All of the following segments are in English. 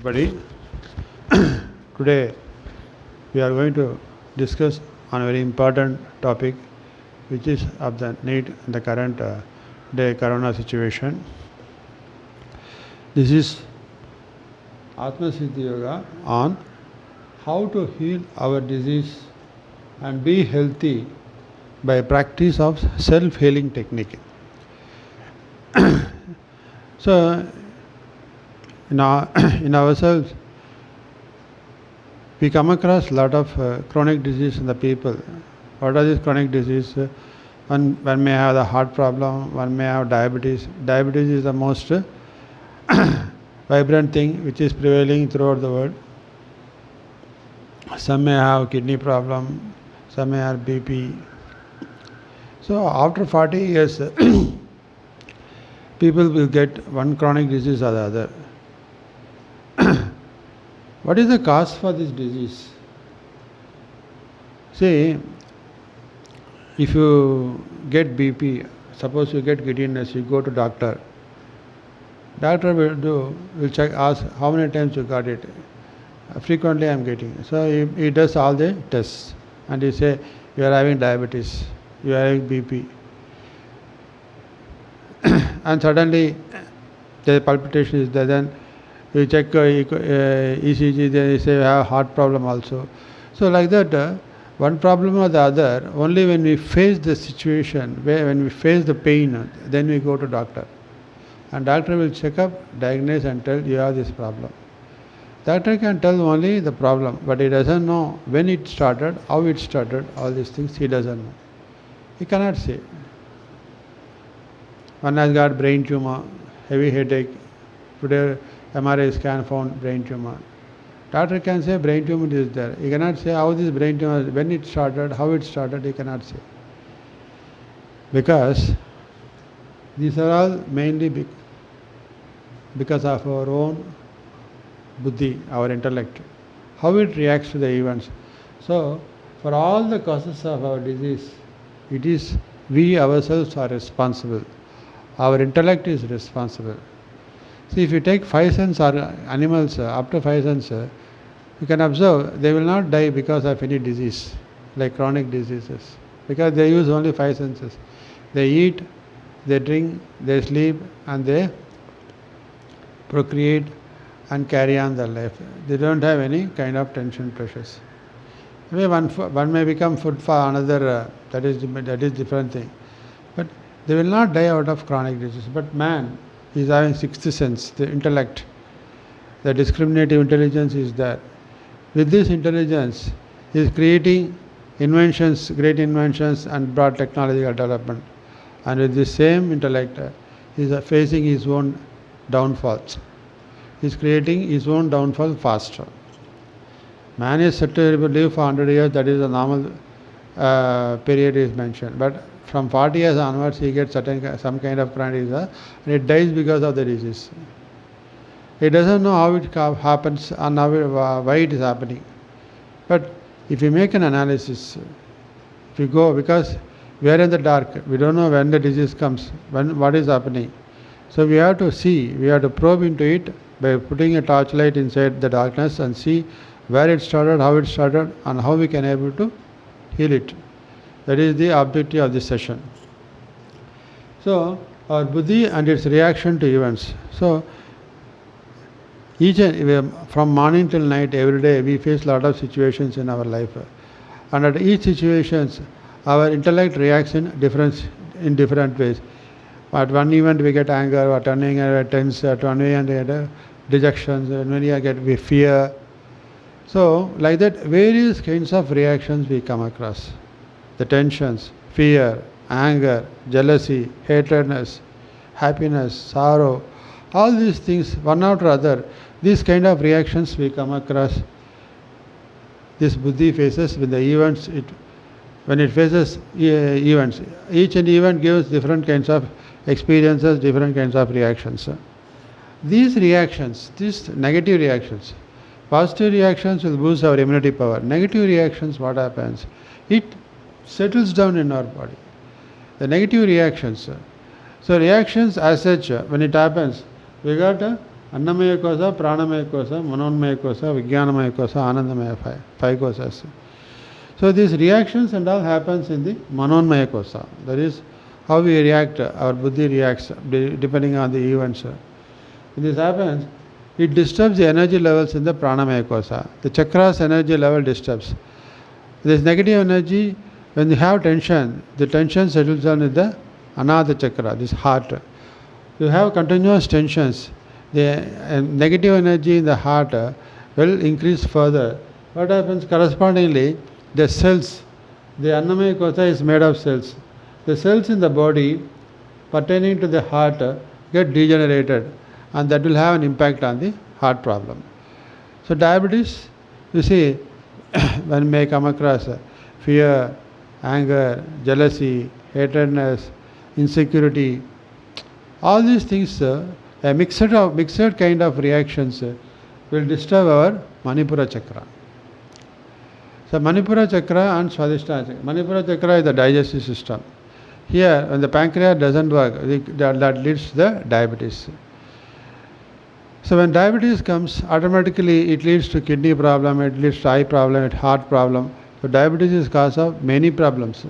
everybody. Today we are going to discuss on a very important topic which is of the need in the current day corona situation. This is Atma Siddhi Yoga on how to heal our disease and be healthy by practice of self-healing technique. So in ourselves we come across a lot of chronic disease in the people. What are these chronic diseases? One may have the heart problem, one may have diabetes. Diabetes is the most vibrant thing which is prevailing throughout the world. Some may have kidney problem, some may have BP. So after 40 years, people will get one chronic disease or the other. What is the cause for this disease? See, if you get BP, suppose you get giddiness, you go to doctor. Doctor will check, ask how many times you got it. Frequently I am getting. So he does all the tests and he say you are having diabetes, you are having BP. And suddenly the palpitation is there, then you check ECG, then you say you have heart problem also. So like that, one problem or the other, only when we face the situation, when we face the pain, then we go to doctor. And doctor will check up, diagnose and tell you have this problem. Doctor can tell only the problem, but he doesn't know when it started, how it started, all these things he doesn't know. He cannot say. One has got brain tumor, heavy headache. Today MRI scan found brain tumor. Doctor can say brain tumor is there. He cannot say how this brain tumor, when it started, how it started, he cannot say. Because these are all mainly because of our own buddhi, our intellect, how it reacts to the events. So, for all the causes of our disease, it is we ourselves are responsible. Our intellect is responsible. See, if you take 5 sense or animals, up to 5 sense, you can observe they will not die because of any disease, like chronic diseases, because they use only 5 senses. They eat, they drink, they sleep, and they procreate and carry on their life. They don't have any kind of tension pressures. One may become food for another, that is different thing. But they will not die out of chronic disease. But man is having 6th sense, the intellect, the discriminative intelligence is there. With this intelligence, he is creating inventions, great inventions and broad technological development. And with this same intellect, he is facing his own downfalls. He is creating his own downfall faster. Man is said to live for 100 years, that is a normal period is mentioned. But from 40 years onwards, he gets some kind of chronic disease and it dies because of the disease. He doesn't know how it happens and why it is happening. But if you make an analysis, if you go, because we are in the dark, we don't know when the disease comes, what is happening. So we have to see, we have to probe into it by putting a torchlight inside the darkness and see where it started, how it started, and how we can able to heal it. That is the objective of this session. So, our buddhi and its reaction to events. So, from morning till night, every day, we face a lot of situations in our life. And at each situation, our intellect reacts in different ways. At one event, we get anger, at one event, tense, at one event, we get dejections, and when we get fear. So, like that, various kinds of reactions we come across. The tensions, fear, anger, jealousy, hatredness, happiness, sorrow, all these things, one after other, these kind of reactions we come across. This buddhi faces with the events, when it faces events. Each and event gives different kinds of experiences, different kinds of reactions. These reactions, these negative reactions, positive reactions will boost our immunity power. Negative reactions, what happens? It settles down in our body. The negative reactions. So reactions as such, when it happens, we got Annamaya kosa, Pranamaya kosa, Manonmaya kosa, Vijnanamaya kosa, Anandamaya, five kosas. So these reactions and all happens in the Manonmaya kosa. That is how we react, our buddhi reacts depending on the events. When this happens, it disturbs the energy levels in the Pranamaya kosa. The chakra's energy level disturbs. This negative energy, when you have tension, the tension settles down in the Anahata chakra, this heart. You have continuous tensions. The negative energy in the heart will increase further. What happens correspondingly? The cells, the Annamaya kosa is made of cells. The cells in the body pertaining to the heart get degenerated, and that will have an impact on the heart problem. So diabetes, you see, when may come across fear, anger, jealousy, hatredness, insecurity, all these things, a mixed kind of reactions will disturb our Manipura chakra. So Manipura chakra and Swadhisthana chakra. Manipura chakra is the digestive system. Here, when the pancreas doesn't work, that leads to the diabetes. So when diabetes comes, automatically it leads to kidney problem, it leads to eye problem, heart problem. So diabetes is cause of many problems.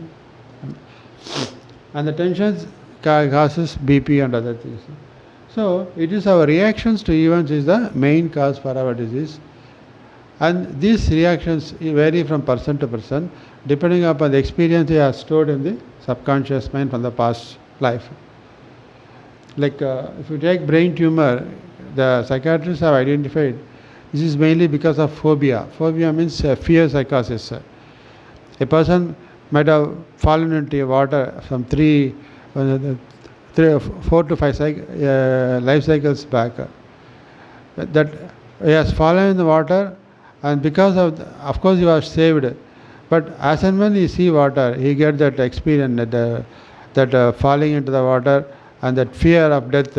And the tensions causes BP and other things. So it is our reactions to events is the main cause for our disease. And these reactions vary from person to person depending upon the experience they are stored in the subconscious mind from the past life. Like if you take brain tumor, the psychiatrists have identified this is mainly because of phobia. Phobia means fear psychosis. A person might have fallen into water from 4 to 5 life cycles back. That he has fallen in the water, and because of course he was saved, but as and when he see water, he get that experience that falling into the water, and that fear of death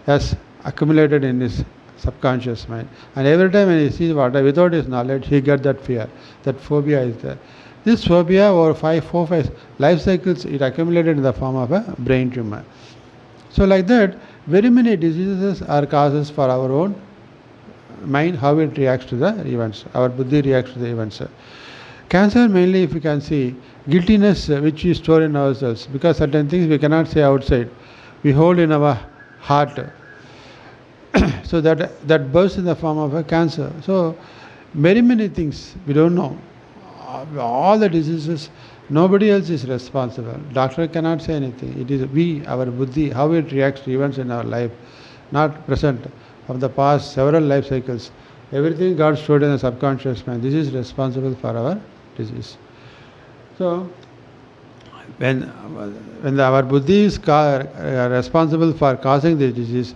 has accumulated in his subconscious mind. And every time when he sees water, without his knowledge, he get that fear. That phobia is there. This phobia over 4, 5 life cycles, it accumulated in the form of a brain tumor. So like that, very many diseases are causes for our own mind, how it reacts to the events. Our buddhi reacts to the events. Cancer mainly, if you can see, guiltiness which we store in ourselves, because certain things we cannot say outside, we hold in our heart. So that bursts in the form of a cancer. So many things we don't know. All the diseases, nobody else is responsible. Doctor cannot say anything. It is we, our buddhi, how it reacts to events in our life, not present, of the past several life cycles. Everything got stored in the subconscious mind. This is responsible for our disease. So when our buddhi is responsible for causing this disease,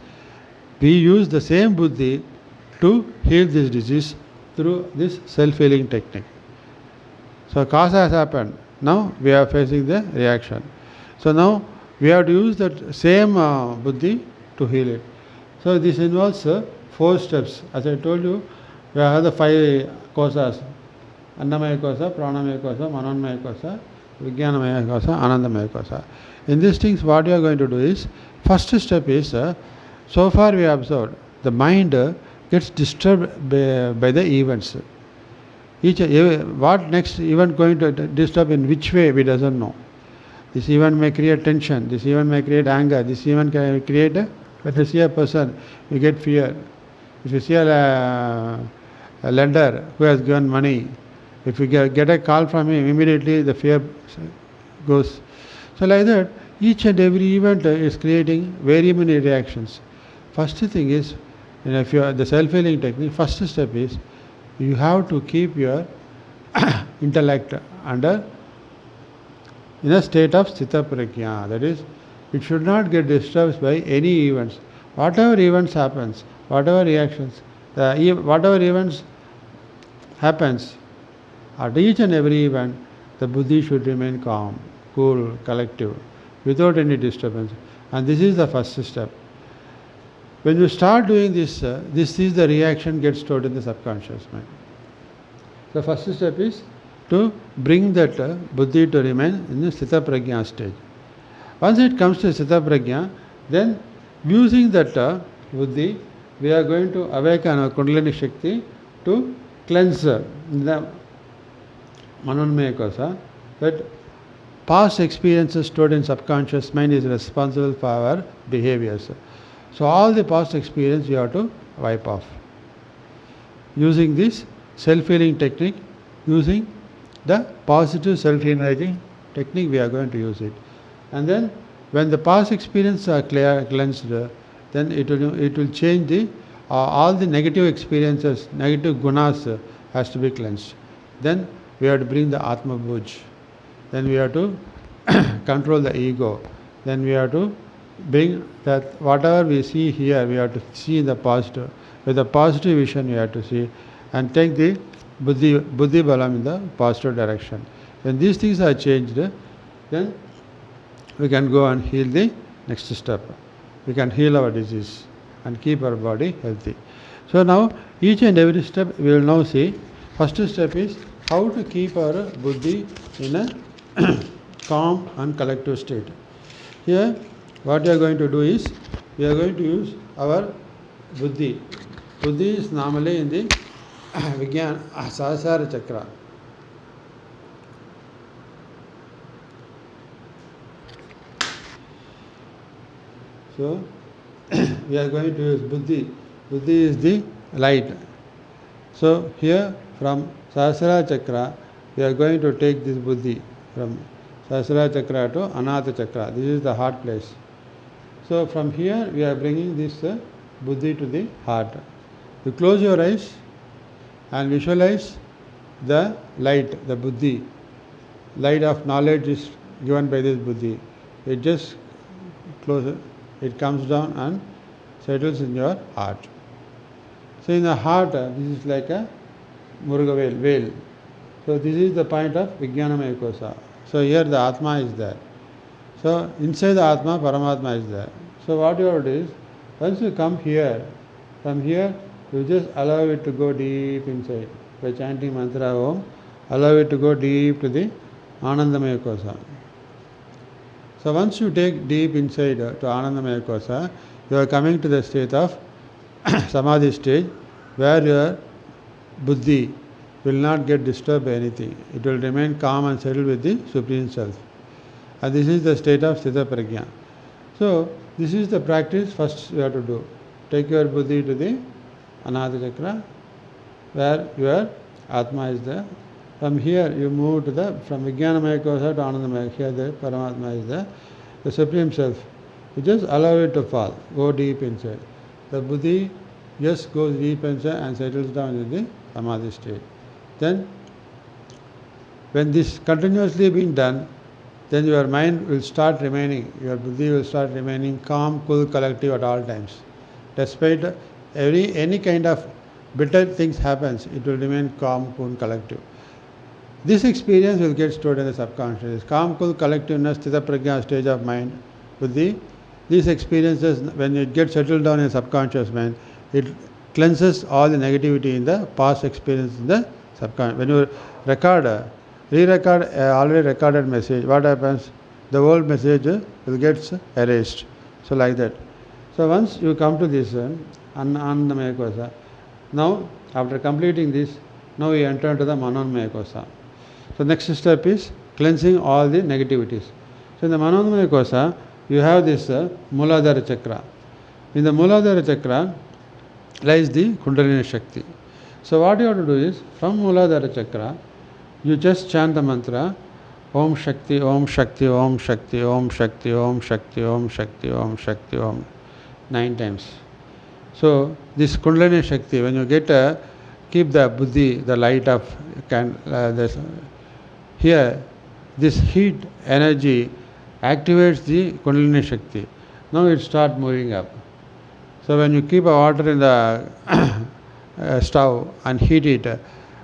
we use the same buddhi to heal this disease through this self-healing technique. So cause has happened. Now we are facing the reaction. So now we have to use that same buddhi to heal it. So this involves 4 steps. As I told you, we have the 5 kosas. Annamaya kosa, Pranamaya kosa, Manonmaya kosa, Vijnanamaya kosa, Anandamaya kosa. In these things, what you are going to do is, first step is, so far we have observed, the mind gets disturbed by the events. What next event going to disturb in which way, we doesn't know. This event may create tension, this event may create anger, this event can create, when you see a person, you get fear. If you see a lender who has given money, if you get a call from him, immediately the fear goes. So like that, each and every event is creating very many reactions. First thing is, if you are the self-healing technique, first step is, you have to keep your intellect in a state of sthita prajna. That is, it should not get disturbed by any events. Whatever events happens, whatever reactions, whatever events happens, at each and every event, the buddhi should remain calm, cool, collective, without any disturbance. And this is the first step. When you start doing this, this is the reaction gets stored in the subconscious mind. The first step is to bring that buddhi to remain in the sthita prajna stage. Once it comes to sthita prajna, then using that buddhi, we are going to awaken our Kundalini Shakti to cleanse the Manonmaya Kosa. That past experiences stored in subconscious mind is responsible for our behaviors. So all the past experience you have to wipe off. Using this self-healing technique, using the positive self-energizing technique, we are going to use it. And then when the past experiences are cleansed, then it will change the all the negative experiences, negative gunas has to be cleansed. Then we have to bring the Atma Bhuj. Then we have to control the ego. Then we have to bring that whatever we see here, we have to see in the positive. With a positive vision, we have to see and take the buddhi balam in the positive direction. When these things are changed, then we can go and heal the next step. We can heal our disease and keep our body healthy. So now each and every step we will now see. First step is how to keep our buddhi in a calm and collective state. Here what we are going to do is, we are going to use our buddhi. Buddhi is normally in the Vijnana Sahasrara Chakra. So we are going to use buddhi. Buddhi is the light. So here from Sahasrara Chakra, we are going to take this buddhi from Sahasrara Chakra to Anahata Chakra. This is the heart place. So from here we are bringing this buddhi to the heart. You close your eyes and visualize the light, the buddhi. Light of knowledge is given by this buddhi. It just closes, it comes down and settles in your heart. So in the heart, this is like a Muruga veil. So this is the point of Vijnanamaya Kosa. So here the Atma is there. So inside the Atma, Paramatma is there. So what you have to do is, once you come here, from here you just allow it to go deep inside. By chanting mantra Om, allow it to go deep to the Anandamaya Kosa. So once you take deep inside to Anandamaya Kosa, you are coming to the state of Samadhi stage, where your buddhi will not get disturbed by anything. It will remain calm and settled with the Supreme Self. And this is the state of Sthita Prajna. So this is the practice first you have to do. Take your buddhi to the Anahata Chakra, where your Atma is there. From here you move to the, from Vijnanamaya Kosa to Anandamaya. Here the Paramatma is there. The Supreme Self. You just allow it to fall, go deep inside. The buddhi just goes deep inside and settles down in the Samadhi state. Then when this continuously being done, then your mind will start remaining, your buddhi will start remaining calm, cool, collective at all times. Despite any kind of bitter things happens, it will remain calm, cool, collective. This experience will get stored in the subconscious. Calm, cool, collectiveness, Sthita Prajna stage of mind, buddhi. These experiences, when it gets settled down in subconscious mind, it cleanses all the negativity in the past experience in the subconscious. When you record, re-record already recorded message, what happens? The old message will get erased. So like that. So once you come to this Anandamaya Kosa, now after completing this, now we enter into the Manonmaya Kosa. So next step is cleansing all the negativities. So in the Manonmaya Kosa, you have this Muladhara Chakra. In the Muladhara Chakra lies the Kundalini Shakti. So what you have to do is, from Muladhara Chakra, you just chant the mantra Om Shakti, Om Shakti, Om Shakti, Om Shakti, Om Shakti, Om Shakti, Om Shakti, Om 9 times. So this Kundalini Shakti, when you get keep the buddhi, the light of this here, this heat energy activates the Kundalini Shakti. Now it starts moving up. So when you keep a water in the stove and heat it,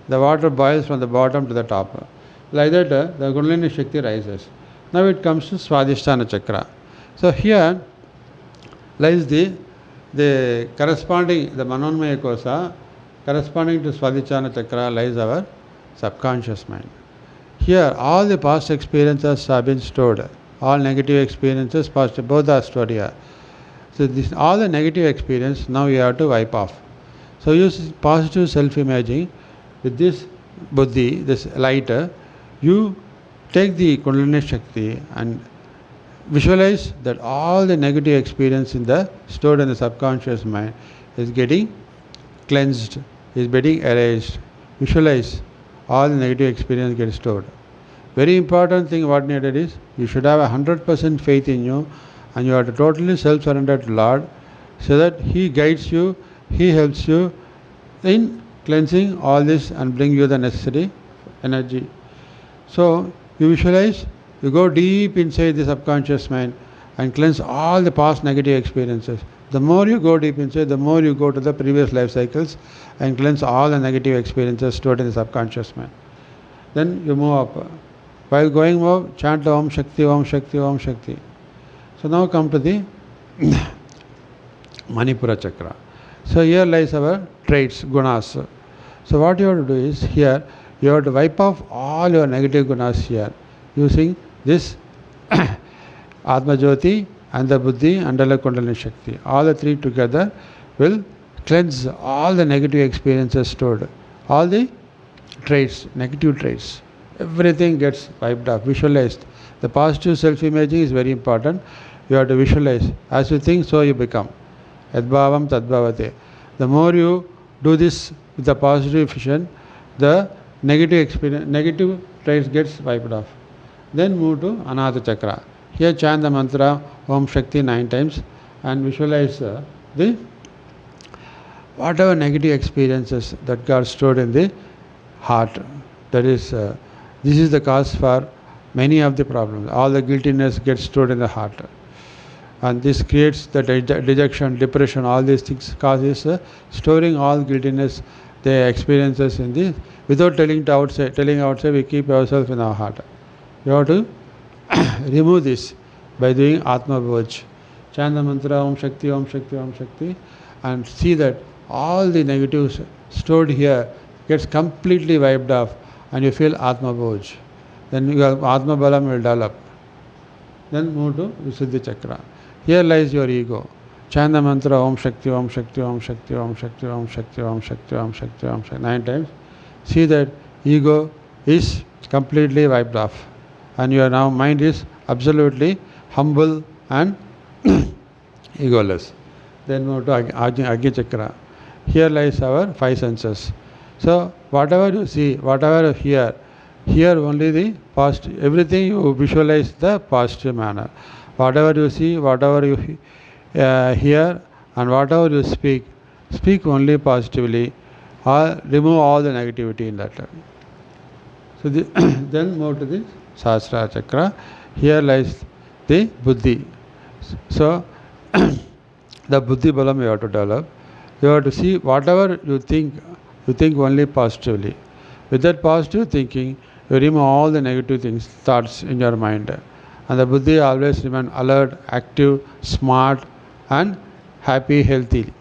the water boils from the bottom to the top. Like that, the Kundalini Shakti rises. Now it comes to Swadhisthana Chakra. So here lies the corresponding, the Manonmaya Kosa, corresponding to Swadhisthana Chakra lies our subconscious mind. Here all the past experiences have been stored. All negative experiences, past, both are stored here. So this, all the negative experience now you have to wipe off. So use positive self-imaging with this buddhi, this lighter. You take the Kundalini Shakti and visualize that all the negative experience stored in the subconscious mind is getting cleansed, is getting erased. Visualize all the negative experience gets stored. Very important thing what needed is you should have 100% faith in you, and you have to totally self-surrender to Lord, so that He guides you, He helps you in cleansing all this and bring you the necessary energy. So you visualize, you go deep inside the subconscious mind and cleanse all the past negative experiences. The more you go deep inside, the more you go to the previous life cycles and cleanse all the negative experiences stored in the subconscious mind. Then you move up. While going up, chant Om Shakti, Om Shakti, Om Shakti. So now come to the Manipura Chakra. So here lies our traits, gunas. So what you have to do is, here you have to wipe off all your negative gunas here using this Atma Jyoti and the Buddhi and the Kundalini Shakti. All the three together will cleanse all the negative experiences stored, all the traits, negative traits. Everything gets wiped off, visualized. The positive self-imaging is very important. You have to visualize. As you think, so you become. Yadbhavam tadbhavate. The more you do this with the positive vision, the negative traits gets wiped off. Then move to Anahata Chakra. Here chant the mantra Om Shakti 9 times and visualize the whatever negative experiences that got stored in the heart. That is, this is the cause for many of the problems. All the guiltiness gets stored in the heart. And this creates the dejection, depression, all these things causes storing all guiltiness, the experiences in this. Without telling outside, we keep ourselves in our heart. You have to remove this by doing Atma Bhoj. Chant the mantra Om Shakti, Om Shakti, Om Shakti, and see that all the negatives stored here gets completely wiped off, and you feel Atma Bhoj. Then your Atma Balam will develop. Then move to Visuddhi Chakra. Here lies your ego. Chant the mantra Om Shakti, Om Shakti, Om Shakti, Om Shakti, Om Shakti, Om Shakti, Om Shakti, Om Shakti 9 times. See that ego is completely wiped off, and your now mind is absolutely humble and egoless. Then move to Agni Chakra. Here lies our 5 senses. So whatever you see, whatever you hear only the past. Everything you visualize the positive manner. Whatever you see, whatever you hear, and whatever you speak only positively, or remove all the negativity in that. So then move to the Sahasrara Chakra. Here lies the Buddhi. So the Buddhi Balam you have to develop. You have to see whatever you think only positively. With that positive thinking, you remove all the negative thoughts in your mind. And the Buddhi always remain alert, active, smart, and happy, healthy.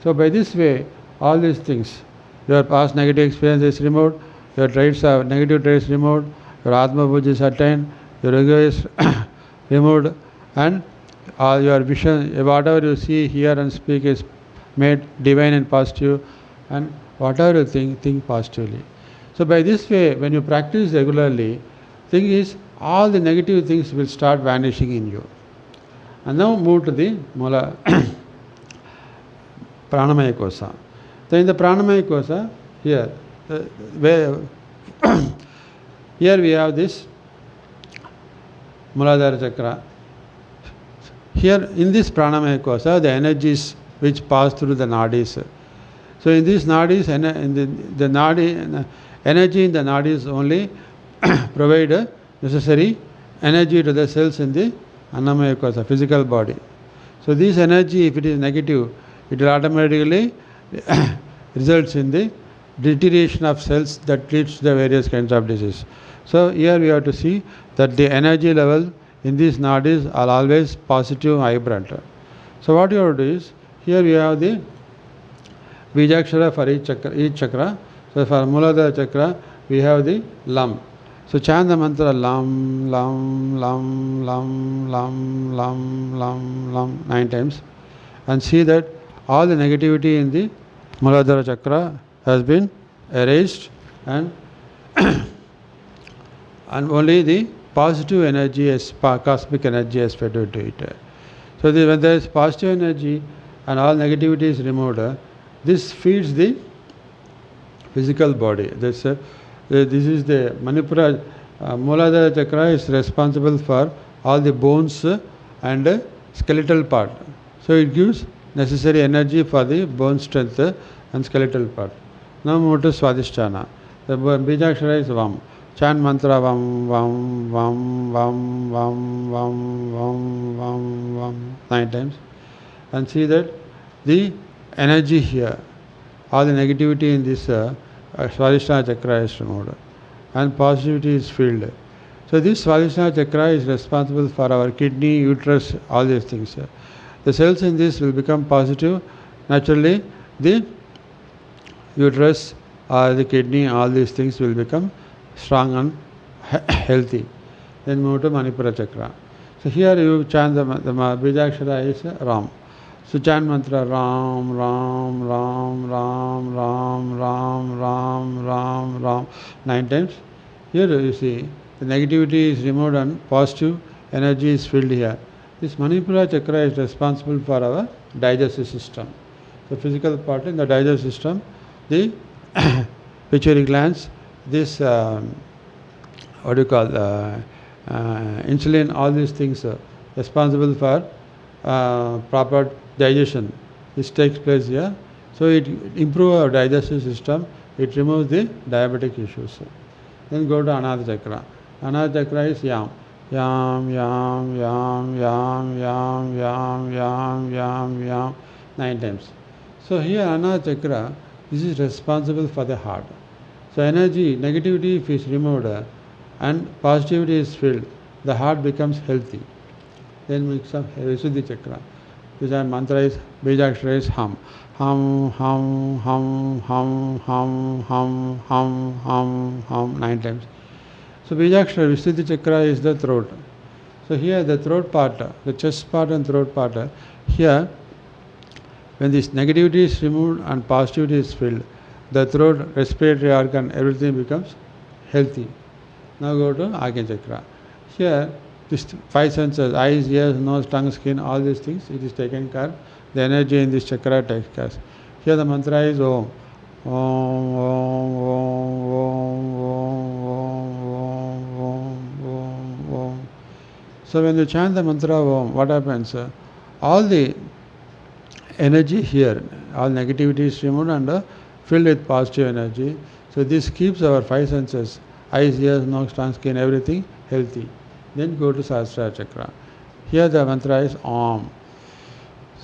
So by this way, all these things, your past negative experience is removed, your negative traits removed, your Atma Bhuj is attained, your ego is removed, and all your vision, whatever you see, hear, and speak is made divine and positive, and whatever you think positively. So by this way, when you practice regularly, thing is, all the negative things will start vanishing in you. And now move to the Mula Pranamaya Kosa. So in the Pranamaya Kosa, here we have this Muladhara Chakra. Here in this Pranamaya Kosa, the energies which pass through the nadis. So in these nadis, the nadi, energy in the nadis only provide necessary energy to the cells in the Annamaya Kosa, physical body. So this energy, if it is negative, it will automatically results in the deterioration of cells that leads to the various kinds of disease. So here we have to see that the energy level in these nadis are always positive, vibrant. So what you have to do is, here we have the Bijakshara for each chakra. So for Muladhara Chakra, we have the Lam. So chant the mantra Lam, Lam, Lam, Lam, Lam, Lam, Lam, Lam 9 times, and see that all the negativity in the Muladhara chakra has been erased, and and only the positive energy, cosmic energy has fed into it. So when there is positive energy and all negativity is removed, this feeds the physical body. This is the Manipura Muladhara chakra is responsible for all the bones and skeletal part. So it gives necessary energy for the bone strength and skeletal part. Now move to Swadhisthana. The Bijakshara is Vam. Chant mantra Vam, Vam, Vam, Vam, Vam, Vam, Vam, Vam, Vam 9 times, and see that the energy here, all the negativity in this Swadhisthana chakra is removed and positivity is filled. So this Swadhisthana chakra is responsible for our kidney, uterus, all these things. The cells in this will become positive. Naturally, the uterus or the kidney, all these things will become strong and healthy. Then move to Manipura chakra. So here you chant the Bijakshara is Ram. So chant mantra Ram, Ram, Ram, Ram, Ram, Ram, Ram, Ram, Ram 9 times. Here you see the negativity is removed and positive energy is filled here. This Manipura chakra is responsible for our digestive system. The physical part in the digestive system, the pituitary glands, this insulin, all these things are responsible for proper digestion. This takes place here. So it improves our digestive system. It removes the diabetic issues. Then go to Anahata chakra. Anahata chakra is Yam. Yam, Yam, Yam, Yam, Yam, Yam, Yam, Yam, Yam 9 times. So here Anahata chakra, this is responsible for the heart. So energy, negativity if is removed and positivity is filled, the heart becomes healthy. Then mix up Visuddhi chakra. This mantra is Bijakshara is Hum. Hum, hum, hum, hum, hum, hum, hum, hum, hum 9 times. So Bijakshara, Visuddhi chakra is the throat. So here the throat part, the chest part and throat part, here when this negativity is removed and positivity is filled, the throat, respiratory organ, everything becomes healthy. Now go to Agnya chakra. Here, this 5 senses, eyes, ears, nose, tongue, skin, all these things, it is taken care. The energy in this chakra takes care. Here the mantra is Om. Om, Om, Om, Om, Om, Om, Om, Om. So when you chant the mantra Om, what happens? All the energy here, all negativity is removed and filled with positive energy. So this keeps our 5 senses, eyes, ears, nose, tongue, skin, everything healthy. Then go to Sahasrara chakra. Here the mantra is Om.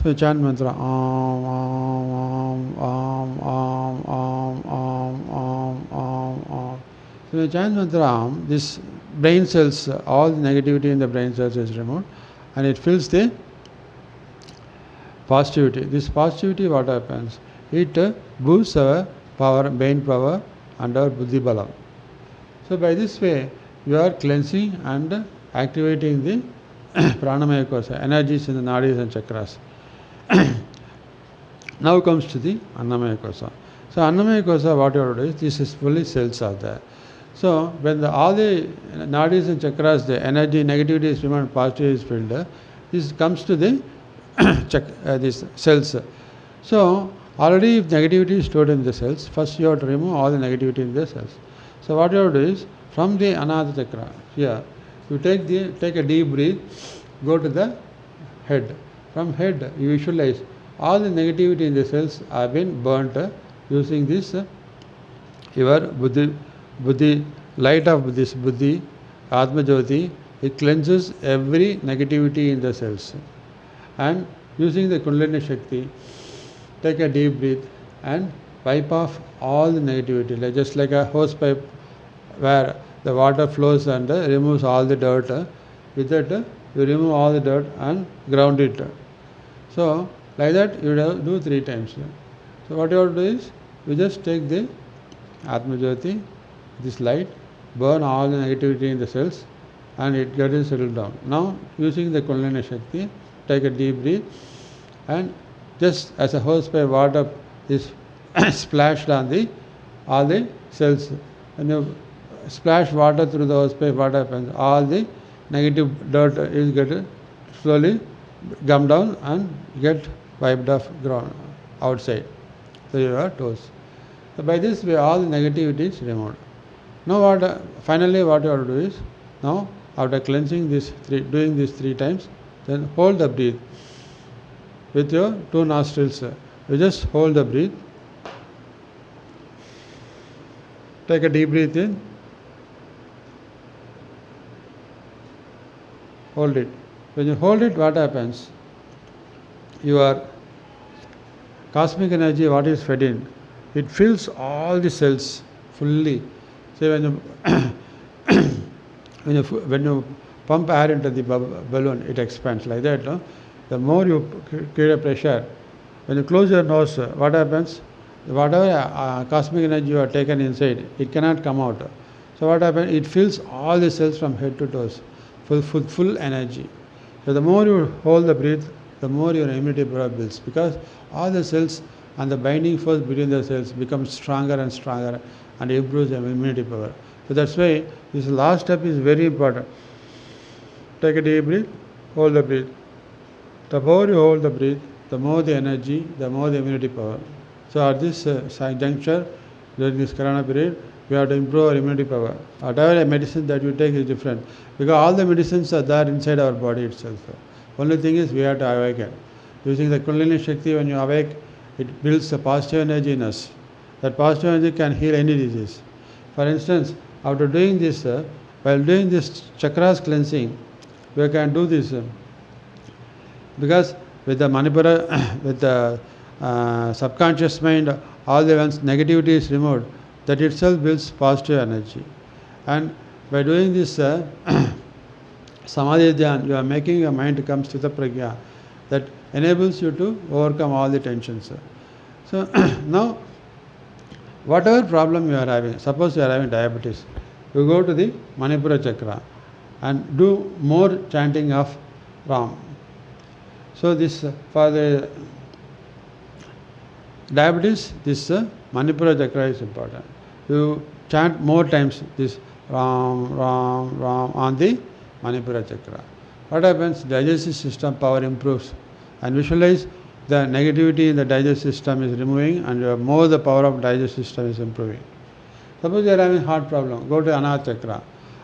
So chant mantra Om, Om, Om, Om, Om, Om, Om, Om, Om. So when you chant mantra Om, this brain cells, all the negativity in the brain cells is removed and it fills the positivity. This positivity, what happens? It boosts our power, brain power and our buddhi balam. So by this way, you are cleansing and activating the pranamaya kosha, energies in the nadis and chakras. Now comes to the annamaya kosha. So annamaya kosha, what you have to do is, this is fully cells are there. So when all the nadis and chakras, the energy, negativity is removed, positivity is filled, this comes to the these cells. So already if negativity is stored in the cells, first you have to remove all the negativity in the cells. So what you have to do is, from the Anahata chakra, here, you take a deep breath, go to the head. From head, you visualize all the negativity in the cells have been burnt using this your buddhi, light of this buddhi, Atma Jyoti. It cleanses every negativity in the cells. And using the Kundalini Shakti, take a deep breath and wipe off all the negativity, just like a hose pipe where the water flows and removes all the dirt. With that, you remove all the dirt and ground it. So, like that, you do 3 times. So, what you have to do is, you just take the Atma Jyoti, this light, burn all the negativity in the cells and it gets settled down. Now using the Kundalini Shakti, take a deep breath and just as a hosepipe water is splashed on all the cells. When you splash water through the hosepipe, what happens? All the negative dirt is get slowly come down and get wiped off ground outside. So your toes. So by this way all the negativity is removed. Now finally what you have to do is, now after cleansing doing this 3 times, then hold the breath with your 2 nostrils. You just hold the breath. Take a deep breath in. Hold it. When you hold it, what happens? Your cosmic energy, what is fed in, it fills all the cells fully. Say when you pump air into the balloon, it expands like that. No? The more you create a pressure, when you close your nose, what happens? Whatever cosmic energy you have taken inside, it cannot come out. So what happens? It fills all the cells from head to toes, full energy. So the more you hold the breath, the more your immunity power builds, because all the cells and the binding force between the cells becomes stronger and stronger and improves the immunity power. So that's why this last step is very important. Take a deep breath, hold the breath. The more you hold the breath, the more the energy, the more the immunity power. So at this juncture, during this Corona period, we have to improve our immunity power. Whatever medicine that you take is different, because all the medicines are there inside our body itself. Only thing is we have to awaken. Using the Kundalini Shakti, when you awake, it builds a positive energy in us. That positive energy can heal any disease. For instance, after doing this, while doing this chakras cleansing, we can do this because with the Manipura, with the subconscious mind, all the once negativity is removed, that itself builds positive energy. And by doing this Samadhi Dhyan, you are making your mind to come to the pragya that enables you to overcome all the tensions. So now, whatever problem you are having, suppose you are having diabetes, you go to the Manipura chakra and do more chanting of Ram. So this for the diabetes, this Manipura chakra is important. You chant more times this Ram, Ram, Ram on the Manipura chakra. What happens? Digestive system power improves, and visualize the negativity in the digestive system is removing, and more the power of digestive system is improving. Suppose you are having heart problem, go to Anahata chakra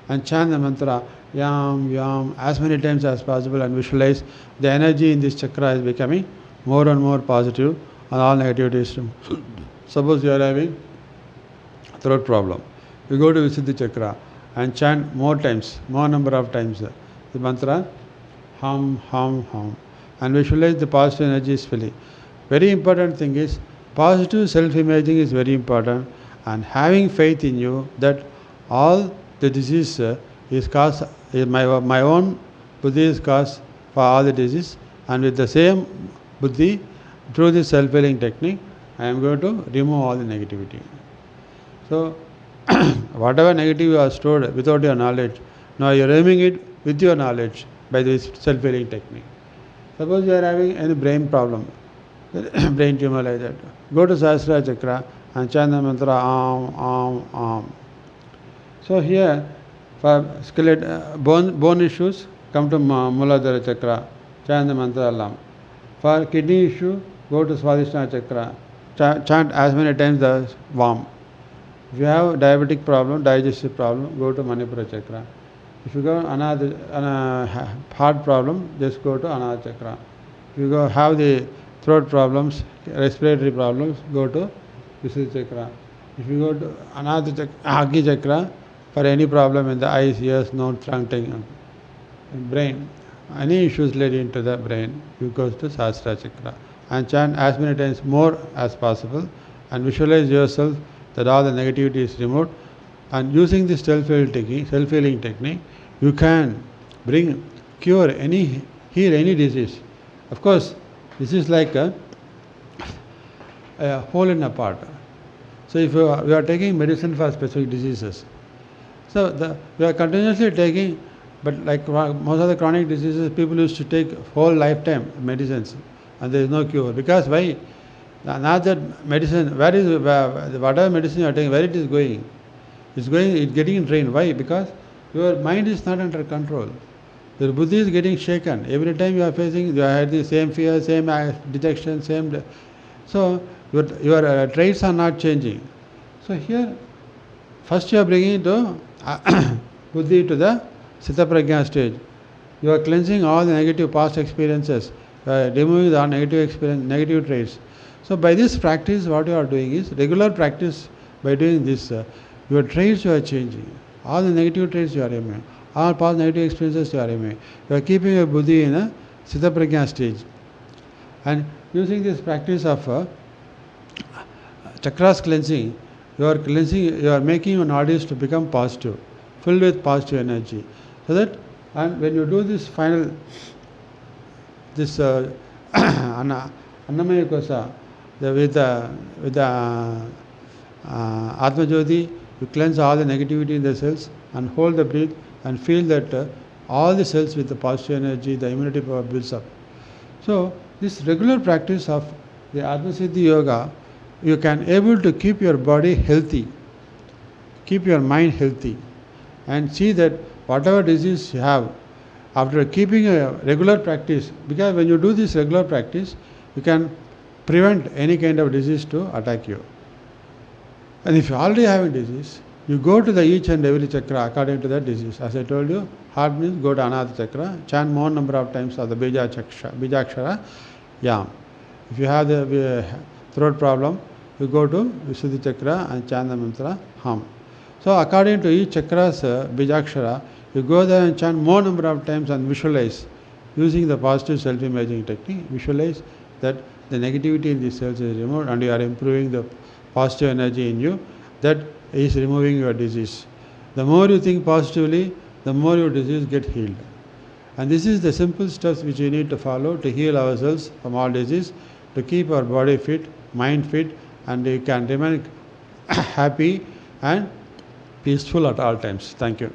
and chant the mantra Yam, Yam as many times as possible, and visualize the energy in this chakra is becoming more and more positive and all negativity is removed. Suppose you are having throat problem, you go to Visuddhi chakra and chant more times, more number of times the mantra Hum, Hum, Hum, and visualize the positive energy is filling. Very important thing is positive self-imaging is very important, and having faith in you that all the disease is caused, my own buddhi is cause for all the disease, and with the same buddhi, through this self-healing technique, I am going to remove all the negativity. So whatever negative you have stored without your knowledge, now you are removing it with your knowledge by this self-healing technique. Suppose you are having any brain problem, brain tumor like that, go to Sahasrara chakra and chant the mantra Am, Am, Am. So here, for bone issues, come to Muladhara chakra, chant the mantra Lam. For kidney issue, go to Swadhisthana chakra, chant as many times the Vam. If you have diabetic problem, digestive problem, go to Manipura chakra. If you go heart problem, just go to Anahata chakra. If you have the throat problems, respiratory problems, go to Visuddhi chakra. If you go to Anahata chakra, Agni chakra, for any problem in the eyes, ears, nose, tongue, brain, any issues leading to the brain, you go to Sahasrara chakra and chant as many times more as possible, and visualize yourself that all the negativity is removed. And using this self-healing technique, you can heal any disease. Of course, this is like a whole and a part. So if you are taking medicine for specific diseases, So we are continuously taking, but like most of the chronic diseases, people used to take whole lifetime medicines, and there is no cure. Because why? Now that medicine, whatever medicine you are taking, where it is going? It's getting drained. Why? Because your mind is not under control. Your buddhi is getting shaken. Every time you are facing, you are the same fear, same dejection, same. So your traits are not changing. So here, first you are bringing to buddhi to the Sita Prajna stage. You are cleansing all the negative past experiences, removing the negative traits. So by this practice, what you are doing is regular practice. By doing this, your traits you are changing. All the negative traits you are removing. All past negative experiences you are removing. You are keeping your buddhi in a Sita Prajna stage. And using this practice of chakras cleansing, you are making your nadis to become positive, filled with positive energy. So that, and when you do this final, this Annamaya Kosa, with the Atma Jyoti, you cleanse all the negativity in the cells and hold the breath and feel that all the cells with the positive energy, the immunity power builds up. So this regular practice of the Atma Siddhi Yoga, you can able to keep your body healthy, keep your mind healthy, and see that whatever disease you have, after keeping a regular practice, because when you do this regular practice, you can prevent any kind of disease to attack you. And if you already have a disease, you go to the each and every chakra according to that disease. As I told you, heart means go to Anahata chakra, chant more number of times of the Bijakshara, Yam. If you have the throat problem, you go to Visuddhi chakra and chant the mantra Ham. So according to each chakra's Bijakshara, you go there and chant more number of times and visualize, using the positive self-imaging technique, visualize that the negativity in the cells is removed and you are improving the positive energy in you. That is removing your disease. The more you think positively, the more your disease get healed. And this is the simple steps which we need to follow to heal ourselves from all disease, to keep our body fit, mind fit, and you can remain happy and peaceful at all times. Thank you.